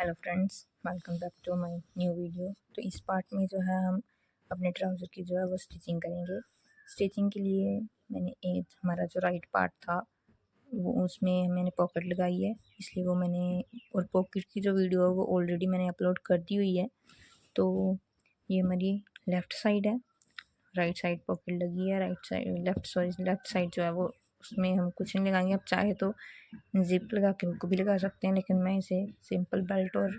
Hello friends, welcome back to my new video. तो इस part में जो है हम अपने ट्राउज़र की जो है वो स्टिचिंग करेंगे। स्टिचिंग के लिए मैंने एक हमारा जो राइट पार्ट था वो उसमें मैंने पॉकेट लगाई है, इसलिए वो मैंने और पॉकेट की जो वीडियो है वो ऑलरेडी मैंने अपलोड कर दी हुई है। तो ये हमारी लेफ़्ट साइड है, राइट साइड पॉकेट लगी है, लेफ़्ट साइड जो है वो उसमें हम कुछ नहीं लगाएंगे। आप चाहे तो जिप लगा के उनको भी लगा सकते हैं, लेकिन मैं इसे सिंपल बेल्ट और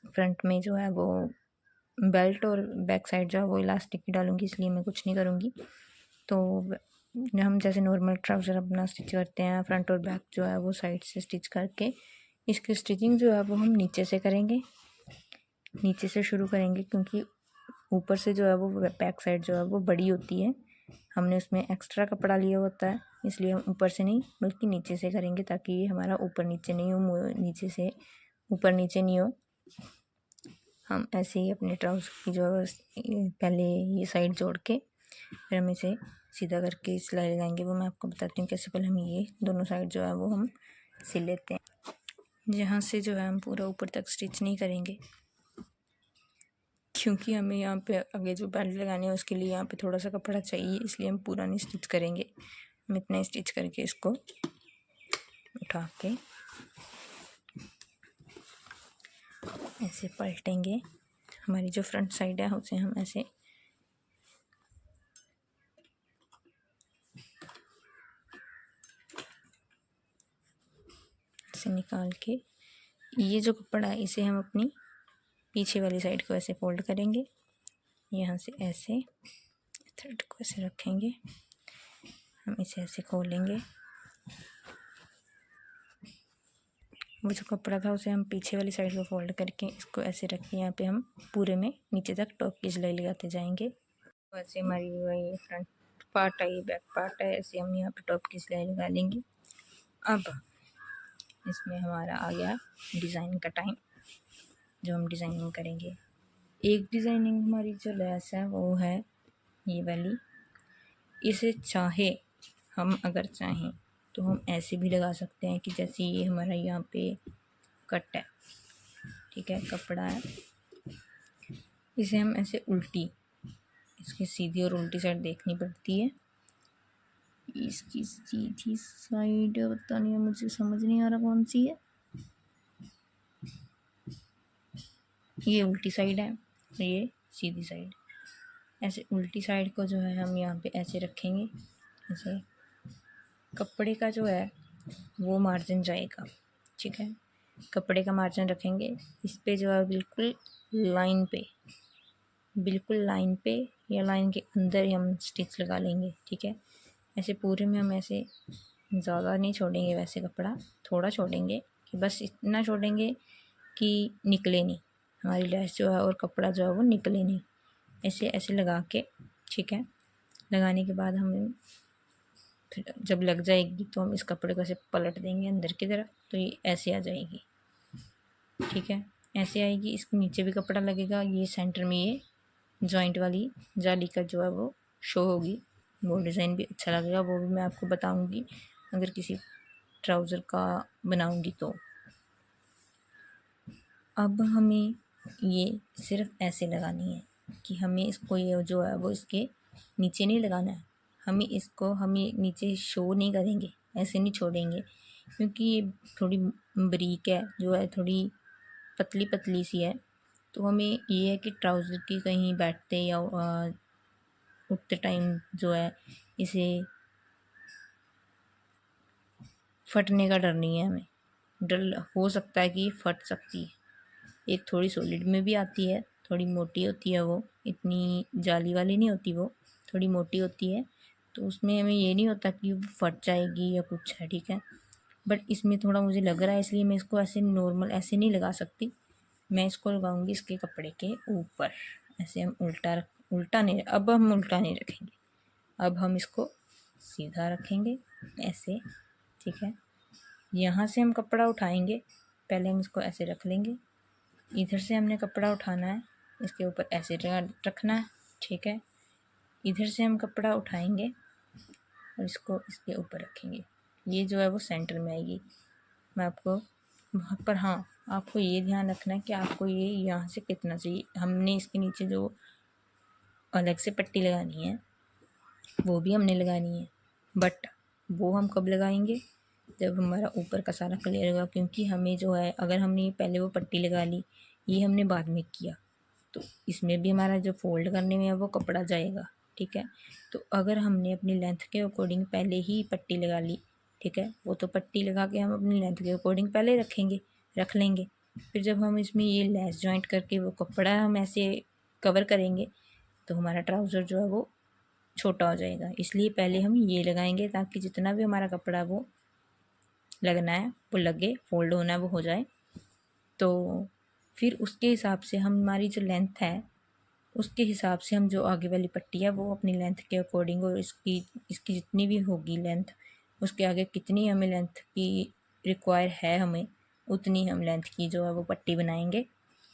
फ्रंट में जो है वो बेल्ट और बैक साइड जो है वो इलास्टिक की डालूंगी, इसलिए मैं कुछ नहीं करूँगी। तो हम जैसे नॉर्मल ट्राउज़र अपना स्टिच करते हैं, फ्रंट और बैक जो है वो साइड से स्टिच करके इसकी स्टिचिंग जो है वो हम नीचे से करेंगे, नीचे से शुरू करेंगे, क्योंकि ऊपर से जो है वो बैक साइड जो है वो बड़ी होती है। हमने उसमें एक्स्ट्रा कपड़ा लिया होता है, इसलिए हम ऊपर से नहीं बल्कि नीचे से करेंगे, ताकि ये हमारा ऊपर नीचे नहीं हो, नीचे से ऊपर नीचे नहीं हो। हम ऐसे ही अपने ट्राउज़र की जो है पहले ये साइड जोड़ के फिर हम इसे सीधा करके सिलाई लगाएंगे। वो मैं आपको बताती हूँ कैसे। पहले हम ये दोनों साइड जो है वो हम सिल लेते हैं। यहाँ से जो है हम पूरा ऊपर तक स्टिच नहीं करेंगे, क्योंकि हमें यहाँ पे आगे जो बेल्ट लगानी है उसके लिए यहाँ पे थोड़ा सा कपड़ा चाहिए, इसलिए हम पूरा नहीं स्टिच करेंगे। हम इतना स्टिच करके इसको उठा के ऐसे पलटेंगे। हमारी जो फ्रंट साइड है उसे हम ऐसे निकाल के ये जो कपड़ा है इसे हम अपनी पीछे वाली साइड को ऐसे फोल्ड करेंगे, यहाँ से ऐसे थ्रेड को ऐसे रखेंगे, हम इसे ऐसे खोलेंगे। वो जो कपड़ा था उसे हम पीछे वाली साइड को फोल्ड करके इसको ऐसे रख के यहाँ पे हम पूरे में नीचे तक टॉप की सिलाई लगाते जाएंगे। वैसे हमारी ये फ्रंट पार्ट है, ये बैक पार्ट है, ऐसे हम यहाँ पे टॉप की सिलाई लगा लेंगे। अब इसमें हमारा आ गया डिज़ाइन का टाइम, जो हम डिज़ाइनिंग करेंगे। एक डिज़ाइनिंग हमारी जो लेस है वो है ये वाली। इसे चाहे हम अगर चाहें तो हम ऐसे भी लगा सकते हैं कि जैसे ये हमारा यहाँ पे कट है, ठीक है, कपड़ा है, इसे हम ऐसे उल्टी, इसकी सीधी और उल्टी साइड देखनी पड़ती है। इसकी सीधी साइड पता नहीं, मुझे समझ नहीं आ रहा कौन सी है। ये उल्टी साइड है और ये सीधी साइड। ऐसे उल्टी साइड को जो है हम यहाँ पे ऐसे रखेंगे। ऐसे कपड़े का जो है वो मार्जिन जाएगा, ठीक है, कपड़े का मार्जिन रखेंगे। इस पे जो है बिल्कुल लाइन पे या लाइन के अंदर ही हम स्टिच लगा लेंगे, ठीक है। ऐसे पूरे में हम ऐसे ज़्यादा नहीं छोड़ेंगे, वैसे कपड़ा थोड़ा छोड़ेंगे, कि बस इतना छोड़ेंगे कि निकले नहीं, हमारी लेस जो है और कपड़ा जो है वो निकले नहीं। ऐसे ऐसे लगा के, ठीक है, लगाने के बाद हम फिर जब लग जाएगी तो हम इस कपड़े को ऐसे पलट देंगे अंदर की तरफ, तो ये ऐसे आ जाएगी, ठीक है, ऐसे आएगी। इसके नीचे भी कपड़ा लगेगा, ये सेंटर में ये जॉइंट वाली जाली का जो है वो शो होगी। वो डिज़ाइन भी अच्छा लगेगा, वो भी मैं आपको बताऊंगी अगर किसी ट्राउज़र का बनाऊंगी तो। अब हमें ये सिर्फ ऐसे लगानी है कि हमें इसको ये जो है वो इसके नीचे नहीं लगाना है। हमें नीचे शो नहीं करेंगे, ऐसे नहीं छोड़ेंगे, क्योंकि ये थोड़ी बारीक है, जो है थोड़ी पतली पतली सी है। तो हमें ये है कि ट्राउज़र की कहीं बैठते या उठते टाइम जो है इसे फटने का डर नहीं है। हमें डर हो सकता है कि फट सकती है। एक थोड़ी सॉलिड में भी आती है, थोड़ी मोटी होती है, वो इतनी जाली वाली नहीं होती, वो थोड़ी मोटी होती है, तो उसमें हमें ये नहीं होता कि वो फट जाएगी या कुछ है, ठीक है। बट इसमें थोड़ा मुझे लग रहा है, इसलिए मैं इसको ऐसे नॉर्मल ऐसे नहीं लगा सकती, मैं इसको लगाऊंगी इसके कपड़े के ऊपर। ऐसे हम उल्टा नहीं, अब हम उल्टा नहीं रखेंगे, अब हम इसको सीधा रखेंगे ऐसे, ठीक है। यहाँ से हम कपड़ा उठाएंगे, पहले हम इसको ऐसे रख लेंगे, इधर से हमने कपड़ा उठाना है, इसके ऊपर ऐसे रखना है, ठीक है। इधर से हम कपड़ा उठाएंगे और इसको इसके ऊपर रखेंगे, ये जो है वो सेंटर में आएगी। मैं आपको वहाँ पर हाँ, आपको ये ध्यान रखना है कि आपको ये यहाँ से कितना चाहिए। हमने इसके नीचे जो अलग से पट्टी लगानी है वो भी हमने लगानी है, बट वो हम कब लगाएंगे, जब हमारा ऊपर का सारा क्लियर होगा। क्योंकि हमें जो है, अगर हमने पहले वो पट्टी लगा ली, ये हमने बाद में किया, तो इसमें भी हमारा जो फोल्ड करने में है वो कपड़ा जाएगा। ठीक है, तो अगर हमने अपनी लेंथ के अकॉर्डिंग पहले ही पट्टी लगा ली, ठीक है, वो तो पट्टी लगा के हम अपनी लेंथ के अकॉर्डिंग पहले रख लेंगे। फिर जब हम इसमें ये लेस जॉइंट करके वो कपड़ा हम ऐसे कवर करेंगे, तो हमारा ट्राउज़र जो है वो छोटा हो जाएगा। इसलिए पहले हम ये लगाएंगे, ताकि जितना भी हमारा कपड़ा वो लगना है वो लगे, फोल्ड होना है वो हो जाए। तो फिर उसके हिसाब से हमारी जो लेंथ है, उसके हिसाब से हम जो आगे वाली पट्टी है वो अपनी लेंथ के अकॉर्डिंग, और इसकी जितनी भी होगी लेंथ, उसके आगे कितनी हमें लेंथ की रिक्वायर है, हमें उतनी हम लेंथ की जो है वो पट्टी बनाएंगे।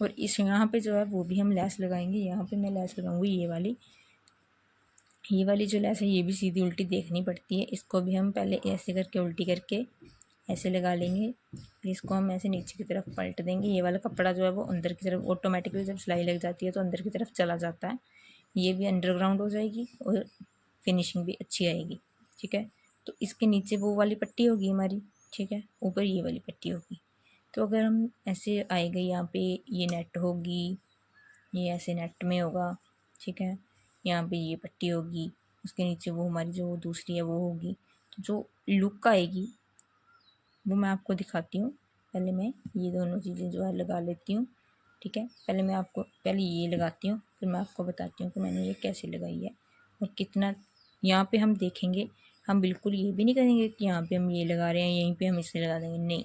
और इस यहाँ पे जो है वो भी हम लेस लगाएंगे। यहाँ पे मैं लेस लगाऊंगी ये वाली जो लेस है, ये भी सीधी उल्टी देखनी पड़ती है। इसको भी हम पहले ऐसे करके उल्टी करके ऐसे लगा लेंगे, फिर इसको हम ऐसे नीचे की तरफ पलट देंगे। ये वाला कपड़ा जो है वो अंदर की तरफ ऑटोमेटिकली जब सिलाई लग जाती है तो अंदर की तरफ चला जाता है। ये भी अंडरग्राउंड हो जाएगी और फिनिशिंग भी अच्छी आएगी। ठीक है, तो इसके नीचे वो वाली पट्टी होगी हमारी, ठीक है, ऊपर ये वाली पट्टी होगी। तो अगर हम ऐसे आएगा, यहाँ पे ये नेट होगी, ये ऐसे नेट में होगा, ठीक है, यहाँ पे ये पट्टी होगी, उसके नीचे वो हमारी जो दूसरी है वो होगी। तो जो लुक आएगी वो मैं आपको दिखाती हूँ। पहले मैं ये दोनों चीज़ें जो है लगा लेती हूँ। ठीक है, पहले ये लगाती हूँ, फिर मैं आपको बताती हूँ कि मैंने ये कैसे लगाई है और कितना। यहाँ पे हम देखेंगे, हम बिल्कुल ये भी नहीं करेंगे कि यहाँ पे हम ये लगा रहे हैं यहीं पे हम इसे लगा देंगे, नहीं,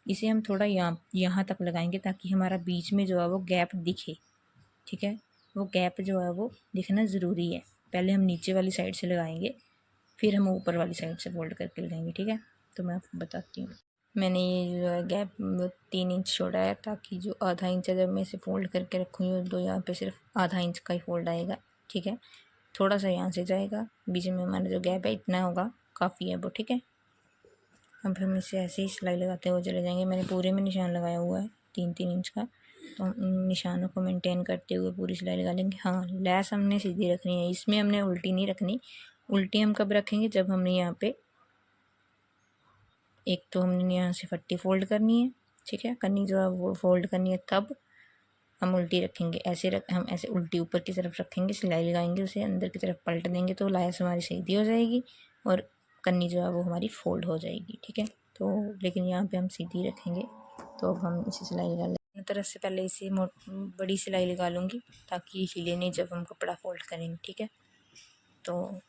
इसे हम थोड़ा यहाँ तक लगाएंगे ताकि हमारा बीच में जो है वो गैप दिखे। ठीक है, वो गैप जो है वो दिखना ज़रूरी है। पहले हम नीचे वाली साइड से लगाएंगे, फिर हम ऊपर वाली साइड से फोल्ड करके लगाएंगे। ठीक है, तो मैं आपको बताती हूँ। मैंने ये जो है गैप 3 इंच छोड़ा है, ताकि जो आधा इंच है जब मैं इसे फोल्ड करके रखूँगी तो यहाँ पे सिर्फ आधा इंच का ही फोल्ड आएगा। ठीक है, थोड़ा सा यहाँ से जाएगा, बीच में हमारा जो गैप है इतना होगा, काफ़ी है वो। ठीक है, अब हम इसे ऐसे ही सिलाई लगाते हुए चले जाएंगे। मैंने पूरे में निशान लगाया हुआ है 3-3 इंच का, तो हम इन निशानों को मेंटेन करते हुए पूरी सिलाई लगा लेंगे। हाँ, लेस हमने सीधी रखनी है, इसमें हमने उल्टी नहीं रखनी। उल्टी हम कब रखेंगे, जब हमने यहाँ पे एक तो हमने यहाँ से पट्टी फोल्ड करनी है, ठीक है, करनी जो है वो फोल्ड करनी है, तब हम उल्टी रखेंगे। हम ऐसे उल्टी ऊपर की तरफ रखेंगे, सिलाई लगाएंगे, उसे अंदर की तरफ पलट देंगे तो लेस हमारी सीधी हो जाएगी और कन्नी जो है वो हमारी फोल्ड हो जाएगी। ठीक है, तो लेकिन यहाँ पे हम सीधी रखेंगे। तो अब हम इसे सिलाई लगा लेंगे। तरफ से पहले इसे बड़ी सिलाई लगा लूँगी ताकि ये हिले नहीं जब हम कपड़ा फोल्ड करेंगे। ठीक है, तो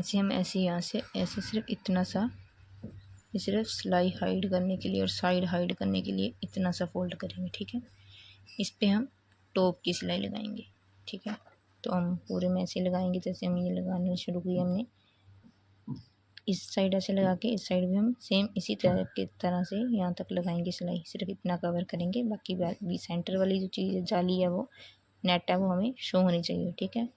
ऐसे हम ऐसे यहाँ से ऐसे सिर्फ इतना सा, सिर्फ सिलाई हाइड करने के लिए और साइड हाइड करने के लिए इतना सा फोल्ड करेंगे। ठीक है, इस पे हम टॉप की सिलाई लगाएंगे। ठीक है, तो हम पूरे में ऐसे लगाएंगे जैसे हम ये लगाने शुरू की हमने। इस साइड ऐसे लगा के इस साइड भी हम सेम इसी तरह से यहाँ तक लगाएंगे सिलाई। सिर्फ इतना कवर करेंगे, बाकी भी सेंटर वाली जो चीज़ जाली है वो नेट है वो हमें शो होनी चाहिए। ठीक है,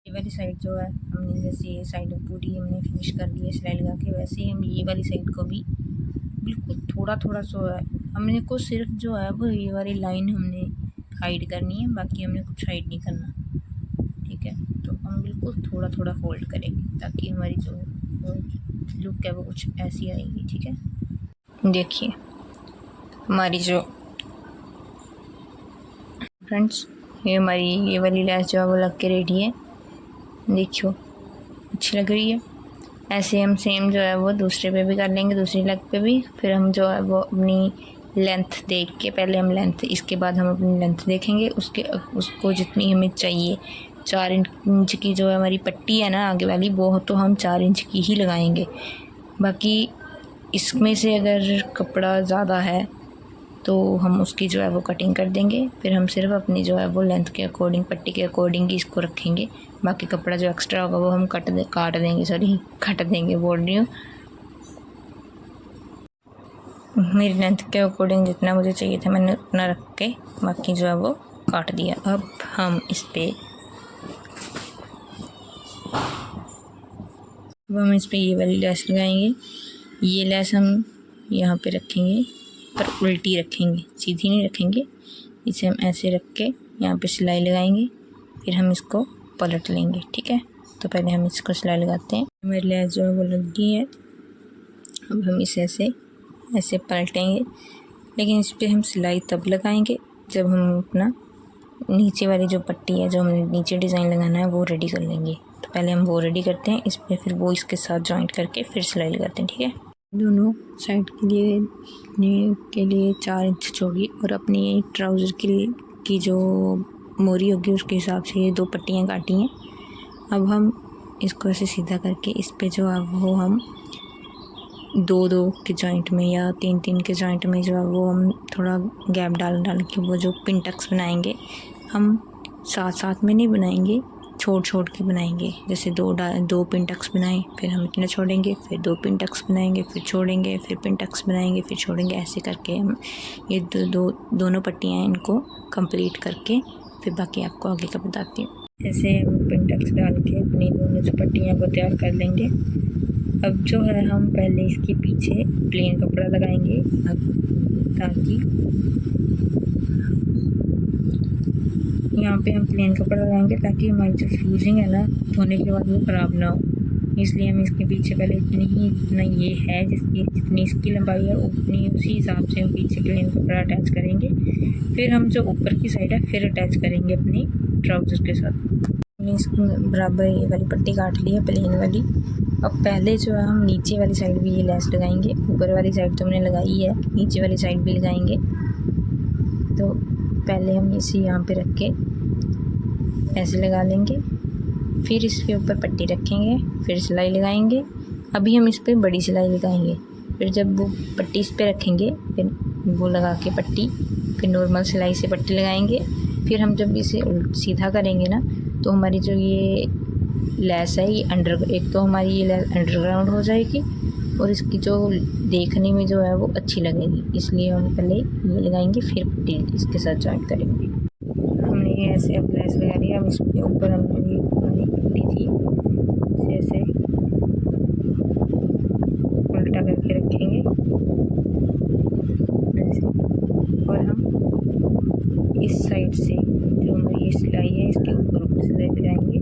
ये वाली साइड जो है हमने जैसे ये साइड पूरी हमने फिनिश कर ली है सिलाई लगा के, वैसे ही हम ये वाली साइड को भी बिल्कुल थोड़ा थोड़ा सो है हमने को सिर्फ जो है वो ये वाली लाइन हमने हाइड करनी है, बाकी हमने कुछ हाइड नहीं करना। ठीक है, तो हम बिल्कुल थोड़ा थोड़ा फोल्ड करेंगे ताकि हमारी जो लुक है वो कुछ ऐसी आएगी। ठीक है, देखिए हमारी जो फ्रेंड्स ये हमारी ये वाली लेस जो है वो लग के रेडी है। देखियो अच्छी लग रही है। ऐसे हम सेम जो है वो दूसरे पे भी कर लेंगे, दूसरी लेग पे भी। फिर हम जो है वो अपनी लेंथ देख के, पहले हम लेंथ, इसके बाद हम अपनी लेंथ देखेंगे, उसको जितनी हमें चाहिए। 4 इंच की जो है हमारी पट्टी है ना आगे वाली, वो तो हम 4 इंच की ही लगाएंगे। बाकी इसमें से अगर कपड़ा ज़्यादा है तो हम उसकी जो है वो कटिंग कर देंगे। फिर हम सिर्फ अपनी जो है वो लेंथ के अकॉर्डिंग, पट्टी के अकॉर्डिंग ही इसको रखेंगे। बाकी कपड़ा जो एक्स्ट्रा होगा वो हम कट देंगे बोल रही हूँ। मेरी लेंथ के अकॉर्डिंग जितना मुझे चाहिए था मैंने उतना रख के बाकी जो है वो काट दिया। अब हम इस पे ये वाली लेस लगाएंगे। ये लेस हम यहाँ पे रखेंगे, पर उल्टी रखेंगे, सीधी नहीं रखेंगे। इसे हम ऐसे रख के यहाँ पे सिलाई लगाएंगे, फिर हम इसको पलट लेंगे। ठीक है, तो पहले हम इसको सिलाई लगाते हैं। हमारी लेस जो है वो लग गई है। अब हम इसे ऐसे पलटेंगे, लेकिन इस पर हम सिलाई तब लगाएंगे जब हम अपना नीचे वाली जो पट्टी है, जो हमने नीचे डिज़ाइन लगाना है, वो रेडी कर लेंगे। तो पहले हम वो रेडी करते हैं इस पर, फिर वो इसके साथ जॉइंट करके फिर सिलाई लगाते हैं। ठीक है, दोनों साइड के लिए 4 इंच चौड़ी और अपनी ट्राउज़र की जो मोरी होगी उसके हिसाब से ये 2 पट्टियाँ काटी हैं। अब हम इसको ऐसे सीधा करके इस पे जो है वो हम 2-2 के जॉइंट में या 3-3 के जॉइंट में जो है वो हम थोड़ा गैप डाल के वो जो पिन टक्स बनाएंगे, हम साथ में नहीं बनाएंगे, छोड़ के बनाएंगे। जैसे 2 पिन टक्स बनाएं, फिर हम इतना छोड़ेंगे, फिर 2 पिन टक्स बनाएंगे, फिर छोड़ेंगे, फिर पिन टक्स बनाएंगे, फिर छोड़ेंगे। ऐसे करके हम ये दोनों पट्टियाँ इनको कंप्लीट करके फिर बाकी आपको आगे का बताती हूँ। ऐसे हम पिन टक्स डाल के अपनी दोनों जो पट्टियाँ को तैयार कर लेंगे। अब जो है हम पहले इसके पीछे प्लेन कपड़ा लगाएंगे, ताकि यहाँ पे हम प्लेन कपड़ा लगाएंगे ताकि हमारी जो फ्यूजिंग है ना, धोने के बाद वो ख़राब ना हो। इसलिए हम इसके पीछे पहले जितना ये है, जितनी इसकी लंबाई है उसी हिसाब से हम पीछे प्लेन कपड़ा अटैच करेंगे। फिर हम जो ऊपर की साइड है फिर अटैच करेंगे अपनी ट्राउज़र के साथ। हमने इसकी बराबर ये वाली पट्टी काट ली है, प्लेन वाली। अब पहले जो है हम नीचे वाली साइड भी ये लेस लगाएंगे। ऊपर वाली साइड तो हमने लगाई है, नीचे वाली साइड भी लगाएंगे। तो पहले हम इसे यहाँ पे रख के ऐसे लगा लेंगे, फिर इसके ऊपर पट्टी रखेंगे, फिर सिलाई लगाएंगे। अभी हम इस पर बड़ी सिलाई लगाएंगे, फिर जब वो पट्टी इस पर रखेंगे, फिर वो लगा के पट्टी, फिर नॉर्मल सिलाई से पट्टी लगाएंगे। फिर हम जब इसे सीधा करेंगे ना, तो हमारी जो ये लेस है ये एक तो हमारी ये लेस अंडरग्राउंड हो जाएगी और इसकी जो देखने में जो है वो अच्छी लगेगी। इसलिए हम पहले ये लगाएंगे, फिर पट्टी इसके साथ जॉइंट करेंगे। हमने ये ऐसे अब लेस लगा दिया। अब इसके ऊपर हमने ये पट्टी थी इसे ऐसे उल्टा करके रखेंगे ऐसे, और हम इस साइड से जो हमारी ये सिलाई है इसके ऊपर सिलाई लगाएंगे,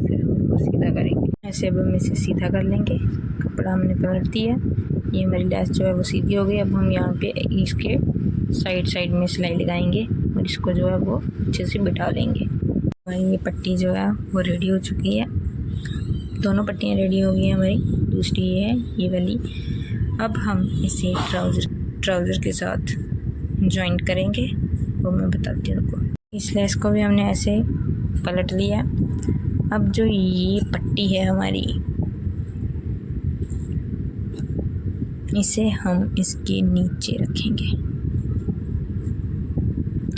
फिर हम इसको सीधा करेंगे। ऐसे अब हम इसे सीधा कर लेंगे। कपड़ा हमने पलट दिया, ये हमारी लेस जो है वो सीधी हो गई। अब हम यहाँ पे इसके साइड में सिलाई लगाएंगे और इसको जो है वो अच्छे से बिठा लेंगे। हमारी ये पट्टी जो है वो रेडी हो चुकी है। दोनों पट्टियाँ रेडी हो गई हैं हमारी। दूसरी ये है, ये वाली। अब हम इसे ट्राउज़र के साथ जॉइंट करेंगे, वो मैं बताती हूँ आपको। इस लेस को भी हमने ऐसे पलट लिया। अब जो ये पट्टी है हमारी, इसे हम इसके नीचे रखेंगे,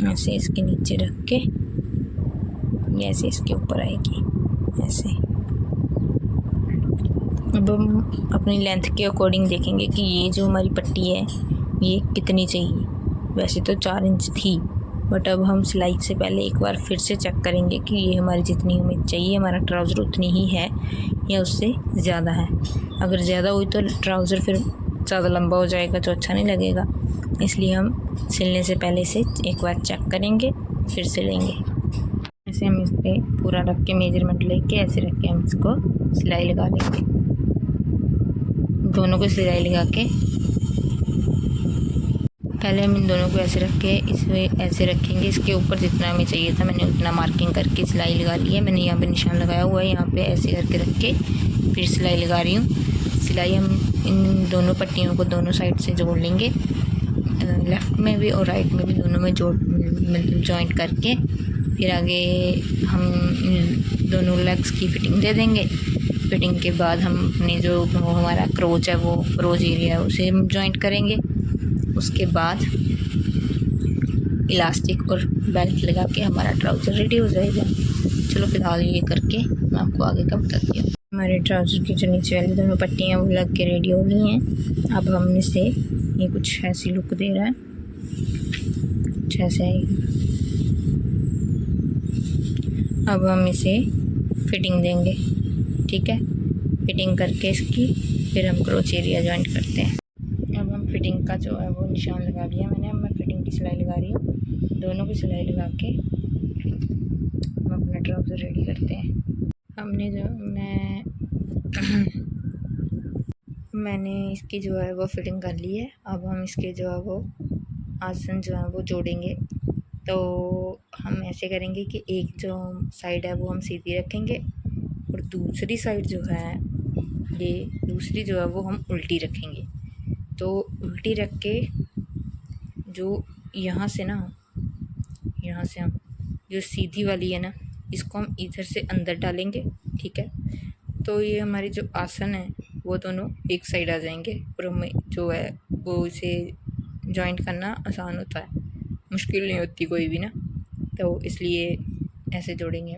ऐसे इसके नीचे रख के ऐसे इसके ऊपर आएगी ऐसे। अब हम अपनी लेंथ के अकॉर्डिंग देखेंगे कि ये जो हमारी पट्टी है ये कितनी चाहिए। वैसे तो 4 इंच थी, बट अब हम सिलाई से पहले एक बार फिर से चेक करेंगे कि ये हमारी जितनी हमें चाहिए, हमारा ट्राउज़र उतनी ही है या उससे ज़्यादा है। अगर ज़्यादा हुई तो ट्राउज़र फिर ज़्यादा लंबा हो जाएगा तो अच्छा नहीं लगेगा। इसलिए हम सिलने से पहले से एक बार चेक करेंगे, फिर सिलेंगे। ऐसे हम इस पर पूरा रख के मेजरमेंट लेके ऐसे रख के हम इसको सिलाई लगा लेंगे। दोनों को सिलाई लगा के पहले हम इन दोनों को ऐसे रख के इसमें ऐसे रखेंगे। इसके ऊपर जितना हमें चाहिए था मैंने उतना मार्किंग करके सिलाई लगा ली है। मैंने यहाँ पे निशान लगाया हुआ है, यहाँ पे ऐसे करके रख के फिर सिलाई लगा रही हूँ। सिलाई हम इन दोनों पट्टियों को दोनों साइड से जोड़ लेंगे, लेफ़्ट में भी और राइट में भी, दोनों में मतलब जॉइंट करके फिर आगे हम दोनों लेग्स की फ़िटिंग दे देंगे। फिटिंग के बाद हम अपने जो हमारा क्रोच है वो क्रोच एरिया है उसे हम जॉइंट करेंगे। उसके बाद इलास्टिक और बेल्ट लगा के हमारा ट्राउज़र रेडी हो जाएगा। चलो फिलहाल ये करके मैं आपको आगे का बताती हूँ। हमारे ट्राउज़र की जो नीचे वाली दोनों पट्टियाँ वो लग के रेडी हो गई हैं। अब हम इसे ये कुछ ऐसी लुक दे रहा है, कुछ ऐसे आएगी। अब हम इसे फिटिंग देंगे, ठीक है। फिटिंग करके इसकी फिर हम क्रोच एरिया जॉइंट करते हैं। अब हम फिटिंग का जो है वो निशान लगा लिया मैंने। अब मैं फिटिंग की सिलाई लगा रही हूँ। दोनों की सिलाई लगा के हम अपना ट्राउज़र रेडी करते हैं। हमने जो मैंने इसकी जो है वो फिटिंग कर ली है। अब हम इसके जो है वो आसन जो है वो जोड़ेंगे। तो हम ऐसे करेंगे कि एक जो साइड है वो हम सीधी रखेंगे और दूसरी साइड जो है ये दूसरी जो है वो हम उल्टी रखेंगे। तो उल्टी रख के जो यहाँ से हम जो सीधी वाली है ना, इसको हम इधर से अंदर डालेंगे। ठीक है, तो ये हमारी जो आसन है वो दोनों एक साइड आ जाएंगे और हमें जो है वो इसे जॉइंट करना आसान होता है, मुश्किल नहीं होती कोई भी ना। तो इसलिए ऐसे जोड़ेंगे।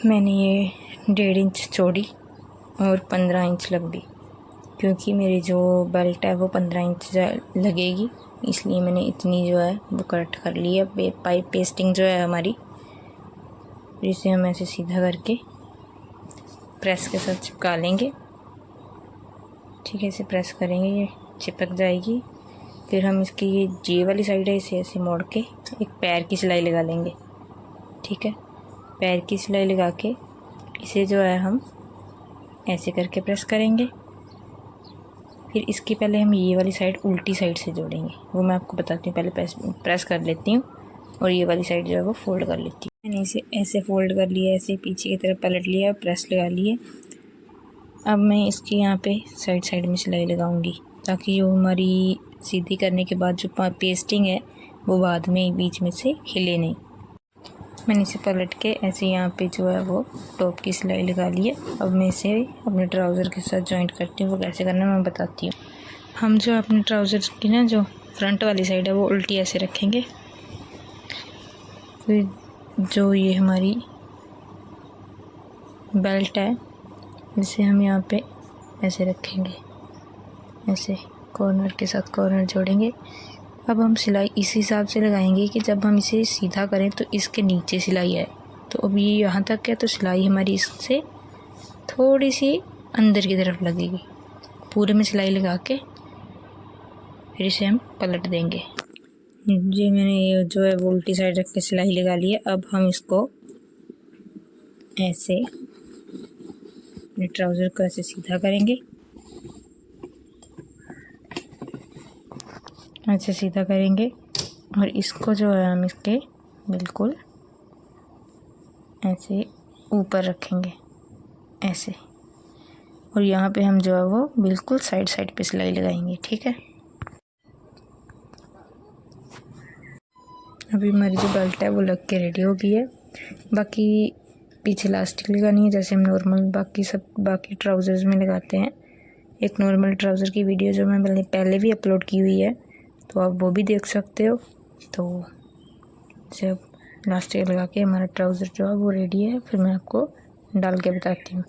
मैंने ये 1.5 इंच चौड़ी और 15 इंच लंबी, क्योंकि मेरी जो बेल्ट है वो 15 इंच लगेगी, इसलिए मैंने इतनी जो है वो कट कर ली है। पाइप पेस्टिंग जो है हमारी, इसे हम ऐसे सीधा करके प्रेस के साथ चिपका लेंगे। ठीक है, इसे प्रेस करेंगे, ये चिपक जाएगी। फिर हम इसकी ये जे वाली साइड है, इसे ऐसे मोड़ के एक पैर की सिलाई लगा लेंगे। ठीक है, पैर की सिलाई लगा के इसे जो है हम ऐसे करके प्रेस करेंगे। फिर इसकी पहले हम ये वाली साइड उल्टी साइड से जोड़ेंगे, वो मैं आपको बताती हूँ। पहले प्रेस कर लेती हूँ और ये वाली साइड जो है वो फोल्ड कर लेती हूँ। मैंने इसे ऐसे फोल्ड कर लिया, ऐसे पीछे की तरफ पलट लिया, प्रेस लगा लिए। अब मैं इसके यहाँ पे साइड में सिलाई लगाऊंगी, ताकि जो हमारी सीधी करने के बाद जो पेस्टिंग है वो बाद में बीच में से हिले नहीं। मैंने इसे पलट के ऐसे यहाँ पे जो है वो टॉप की सिलाई लगा ली है। अब मैं इसे अपने ट्राउज़र के साथ जॉइंट करती हूँ। वो कैसे करना है मैं बताती हूँ। हम जो अपने ट्राउज़र की ना जो फ्रंट वाली साइड है वो उल्टी ऐसे रखेंगे। फिर जो ये हमारी बेल्ट है इसे हम यहाँ पे ऐसे रखेंगे, ऐसे कॉर्नर के साथ कॉर्नर जोड़ेंगे। अब हम सिलाई इस हिसाब से लगाएंगे कि जब हम इसे सीधा करें तो इसके नीचे सिलाई है, तो अब ये यहाँ तक है, तो सिलाई हमारी इससे थोड़ी सी अंदर की तरफ लगेगी। पूरे में सिलाई लगा के फिर इसे हम पलट देंगे। जी, मैंने ये जो है वो उल्टी साइड रख के सिलाई लगा ली है। अब हम इसको ऐसे अपने ट्राउज़र को ऐसे सीधा करेंगे, ऐसे सीधा करेंगे और इसको जो है हम इसके बिल्कुल ऐसे ऊपर रखेंगे ऐसे, और यहाँ पे हम जो है वो बिल्कुल साइड पे सिलाई लगाएंगे। ठीक है, अभी हमारी जो बेल्ट है वो लग के रेडी हो गई है। बाकी पीछे इलास्टिक लगानी है, जैसे हम नॉर्मल बाकी ट्राउज़र्स में लगाते हैं। एक नॉर्मल ट्राउज़र की वीडियो जो मैं पहले भी अपलोड की हुई है, तो आप वो भी देख सकते हो। तो इसे अब इलास्टिक लगा के हमारा ट्राउज़र जो है वो रेडी है। फिर मैं आपको डाल के बताती हूँ।